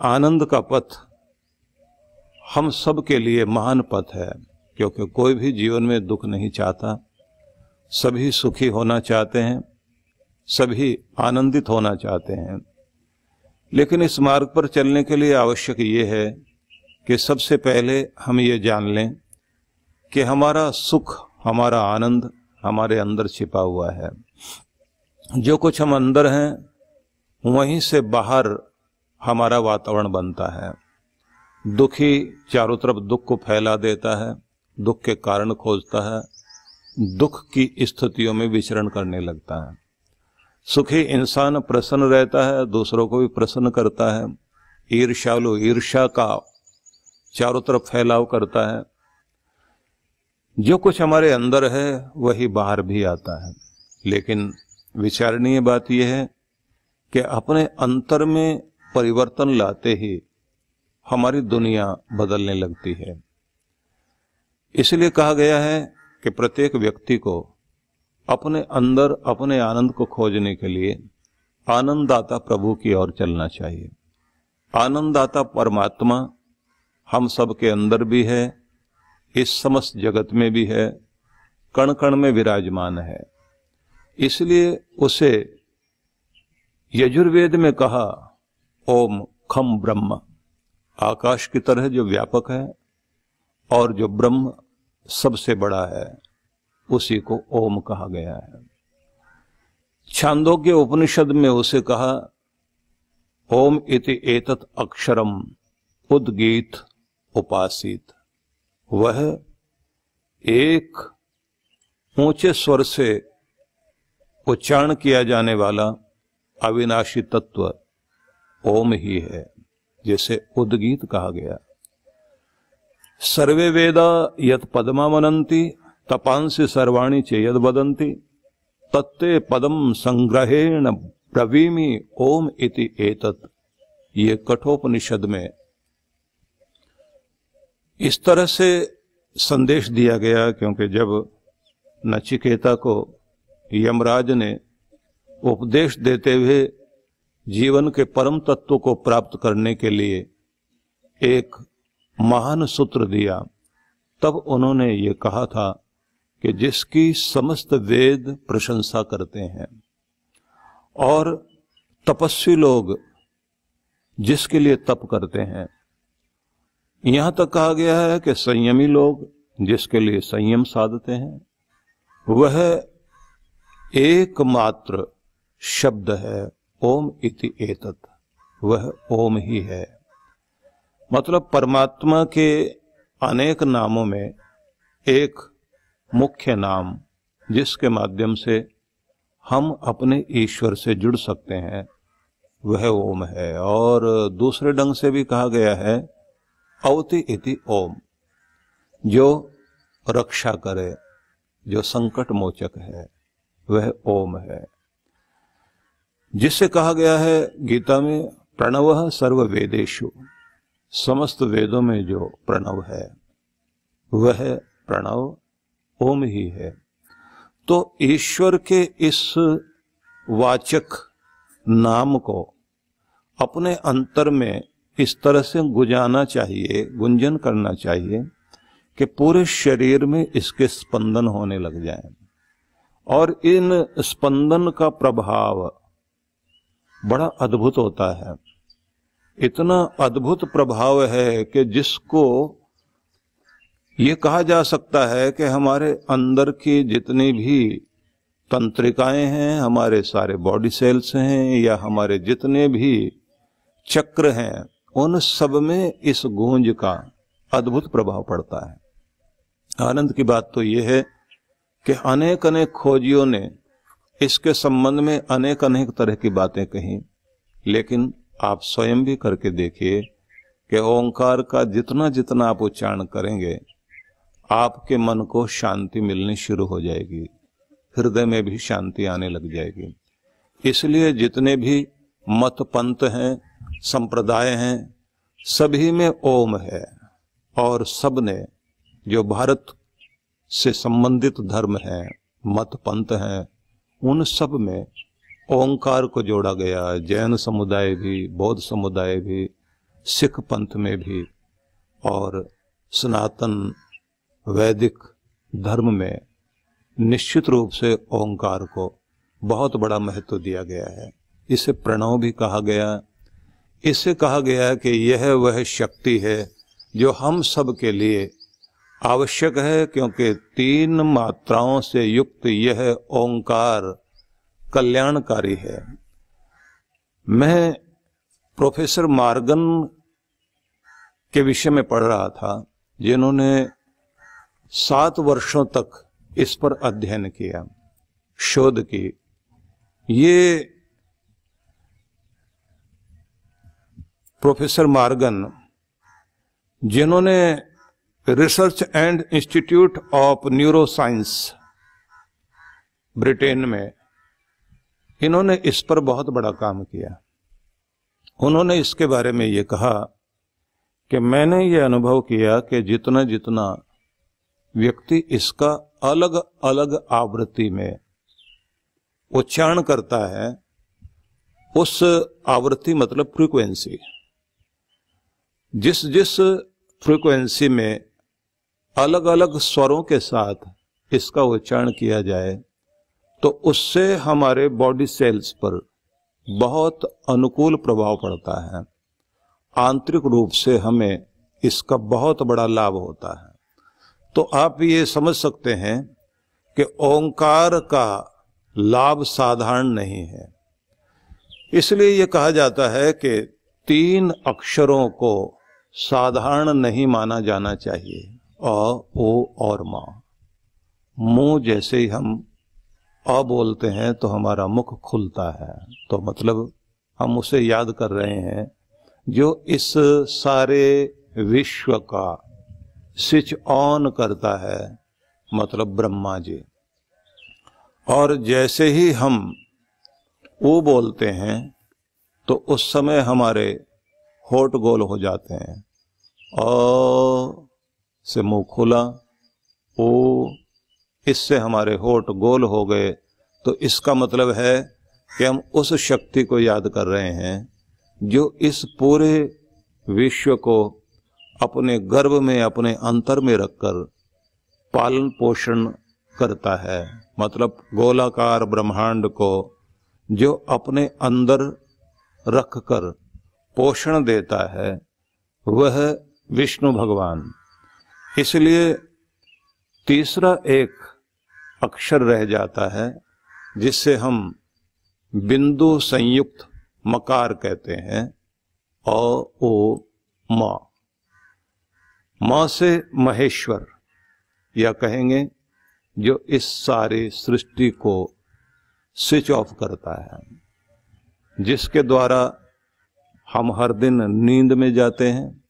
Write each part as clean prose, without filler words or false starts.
आनंद का पथ हम सब के लिए महान पथ है, क्योंकि कोई भी जीवन में दुख नहीं चाहता, सभी सुखी होना चाहते हैं, सभी आनंदित होना चाहते हैं। लेकिन इस मार्ग पर चलने के लिए आवश्यक ये है कि सबसे पहले हम ये जान लें कि हमारा सुख, हमारा आनंद हमारे अंदर छिपा हुआ है। जो कुछ हम अंदर हैं वहीं से बाहर हमारा वातावरण बनता है। दुखी चारों तरफ दुख को फैला देता है, दुख के कारण खोजता है, दुख की स्थितियों में विचरण करने लगता है। सुखी इंसान प्रसन्न रहता है, दूसरों को भी प्रसन्न करता है। ईर्ष्यालु ईर्ष्या का चारों तरफ फैलाव करता है। जो कुछ हमारे अंदर है वही बाहर भी आता है। लेकिन विचारणीय बात यह है कि अपने अंतर में परिवर्तन लाते ही हमारी दुनिया बदलने लगती है। इसलिए कहा गया है कि प्रत्येक व्यक्ति को अपने अंदर अपने आनंद को खोजने के लिए आनंददाता प्रभु की ओर चलना चाहिए। आनंददाता परमात्मा हम सब के अंदर भी है, इस समस्त जगत में भी है, कण कण में विराजमान है। इसलिए उसे यजुर्वेद में कहा ओम खम ब्रह्म, आकाश की तरह जो व्यापक है और जो ब्रह्म सबसे बड़ा है, उसी को ओम कहा गया है। छांदोग्य उपनिषद में उसे कहा ओम इति एतत् अक्षरम उद्गीत उपासित। वह एक ऊंचे स्वर से उच्चारण किया जाने वाला अविनाशी तत्व ओम ही है, जिसे उद्गीत कहा गया। सर्वे वेदा यत् पदमा मनन्ति तपांसि सर्वाणि चेयद वदन्ति तत्ते पदम संग्रहेण ब्रवीमि ओम इति एतत्। ये कठोपनिषद में इस तरह से संदेश दिया गया, क्योंकि जब नचिकेता को यमराज ने उपदेश देते हुए जीवन के परम तत्व को प्राप्त करने के लिए एक महान सूत्र दिया, तब उन्होंने ये कहा था कि जिसकी समस्त वेद प्रशंसा करते हैं और तपस्वी लोग जिसके लिए तप करते हैं, यहां तक कहा गया है कि संयमी लोग जिसके लिए संयम साधते हैं, वह एकमात्र शब्द है ओम इति एतत्। वह ओम ही है। मतलब परमात्मा के अनेक नामों में एक मुख्य नाम जिसके माध्यम से हम अपने ईश्वर से जुड़ सकते हैं, वह ओम है। और दूसरे ढंग से भी कहा गया है औति इति ओम, जो रक्षा करे, जो संकट मोचक है, वह ओम है। जिससे कहा गया है गीता में प्रणवः सर्व वेदेषु, समस्त वेदों में जो प्रणव है वह प्रणव ओम ही है। तो ईश्वर के इस वाचक नाम को अपने अंतर में इस तरह से गुंजाना चाहिए, गुंजन करना चाहिए कि पूरे शरीर में इसके स्पंदन होने लग जाएं। और इन स्पंदन का प्रभाव बड़ा अद्भुत होता है। इतना अद्भुत प्रभाव है कि जिसको ये कहा जा सकता है कि हमारे अंदर की जितनी भी तंत्रिकाएं हैं, हमारे सारे बॉडी सेल्स हैं, या हमारे जितने भी चक्र हैं, उन सब में इस गूंज का अद्भुत प्रभाव पड़ता है। आनंद की बात तो यह है कि अनेक अनेक खोजियों ने इसके संबंध में अनेक अनेक तरह की बातें कही, लेकिन आप स्वयं भी करके देखिए कि ओंकार का जितना जितना आप उच्चारण करेंगे, आपके मन को शांति मिलनी शुरू हो जाएगी, हृदय में भी शांति आने लग जाएगी। इसलिए जितने भी मत पंथ हैं, संप्रदाय हैं, सभी में ओम है। और सब ने जो भारत से संबंधित धर्म हैं, मत पंथ हैं, उन सब में ओंकार को जोड़ा गया। जैन समुदाय भी, बौद्ध समुदाय भी, सिख पंथ में भी और सनातन वैदिक धर्म में निश्चित रूप से ओंकार को बहुत बड़ा महत्व दिया गया है। इसे प्रणव भी कहा गया। इससे कहा गया कि यह वह शक्ति है जो हम सब के लिए आवश्यक है, क्योंकि 3 मात्राओं से युक्त यह ओंकार कल्याणकारी है। मैं प्रोफेसर मार्गन के विषय में पढ़ रहा था, जिन्होंने 7 वर्षों तक इस पर अध्ययन किया, शोध की। ये प्रोफेसर मार्गन, जिन्होंने research and institute of neuroscience Britain में, इन्होंने इस पर बहुत बड़ा काम किया। उन्होंने इसके बारे में ये कहा कि मैंने ये अनुभव किया कि जितना जितना व्यक्ति इसका अलग अलग आवृत्ति में उच्चारण करता है, उस आवृत्ति मतलब फ्रीक्वेंसी, जिस जिस फ्रीक्वेंसी में अलग अलग स्वरों के साथ इसका उच्चारण किया जाए, तो उससे हमारे बॉडी सेल्स पर बहुत अनुकूल प्रभाव पड़ता है। आंतरिक रूप से हमें इसका बहुत बड़ा लाभ होता है। तो आप ये समझ सकते हैं कि ओंकार का लाभ साधारण नहीं है। इसलिए ये कहा जाता है कि 3 अक्षरों को साधारण नहीं माना जाना चाहिए। अ, ओ और मा। मुंह जैसे ही हम अ बोलते हैं तो हमारा मुख खुलता है, तो मतलब हम उसे याद कर रहे हैं जो इस सारे विश्व का स्विच ऑन करता है, मतलब ब्रह्मा जी। और जैसे ही हम ओ बोलते हैं तो उस समय हमारे होठ गोल हो जाते हैं। अ से मुंह खुला, ओ, इससे हमारे होठ गोल हो गए। तो इसका मतलब है कि हम उस शक्ति को याद कर रहे हैं जो इस पूरे विश्व को अपने गर्भ में, अपने अंतर में रखकर पालन पोषण करता है। मतलब गोलाकार ब्रह्मांड को जो अपने अंदर रखकर पोषण देता है, वह विष्णु भगवान। इसलिए तीसरा एक अक्षर रह जाता है जिससे हम बिंदु संयुक्त मकार कहते हैं, अ, ओ, मा। मां से महेश्वर, या कहेंगे जो इस सारी सृष्टि को स्विच ऑफ करता है, जिसके द्वारा हम हर दिन नींद में जाते हैं।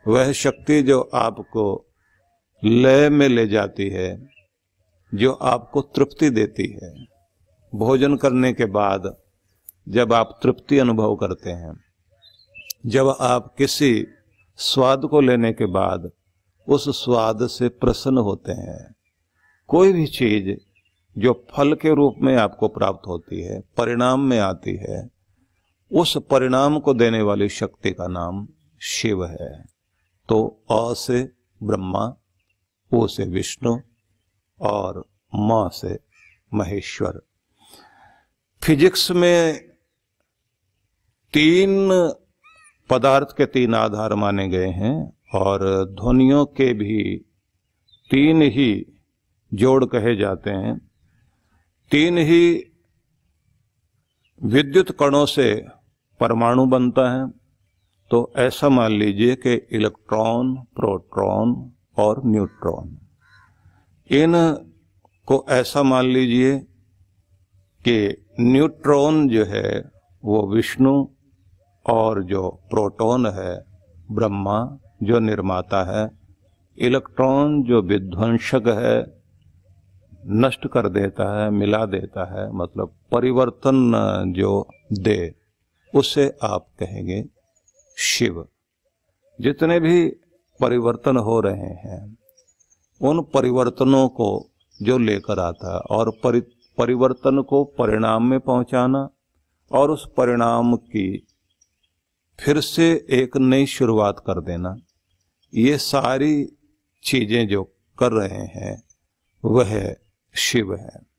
वह शक्ति जो आपको लय में ले जाती है, जो आपको तृप्ति देती है। भोजन करने के बाद जब आप तृप्ति अनुभव करते हैं, जब आप किसी स्वाद को लेने के बाद उस स्वाद से प्रसन्न होते हैं, कोई भी चीज जो फल के रूप में आपको प्राप्त होती है, परिणाम में आती है, उस परिणाम को देने वाली शक्ति का नाम शिव है। तो अ से ब्रह्मा, ओ से विष्णु और मा से महेश्वर। फिजिक्स में 3 पदार्थ के 3 आधार माने गए हैं, और ध्वनियों के भी 3 ही जोड़ कहे जाते हैं। 3 ही विद्युत कणों से परमाणु बनता है। तो ऐसा मान लीजिए कि इलेक्ट्रॉन, प्रोटॉन और न्यूट्रॉन, इन को ऐसा मान लीजिए कि न्यूट्रॉन जो है वो विष्णु, और जो प्रोटॉन है ब्रह्मा जो निर्माता है, इलेक्ट्रॉन जो विध्वंसक है, नष्ट कर देता है, मिला देता है, मतलब परिवर्तन जो दे, उसे आप कहेंगे शिव। जितने भी परिवर्तन हो रहे हैं, उन परिवर्तनों को जो लेकर आता है, और परिवर्तन को परिणाम में पहुंचाना, और उस परिणाम की फिर से एक नई शुरुआत कर देना, ये सारी चीजें जो कर रहे हैं वह शिव है।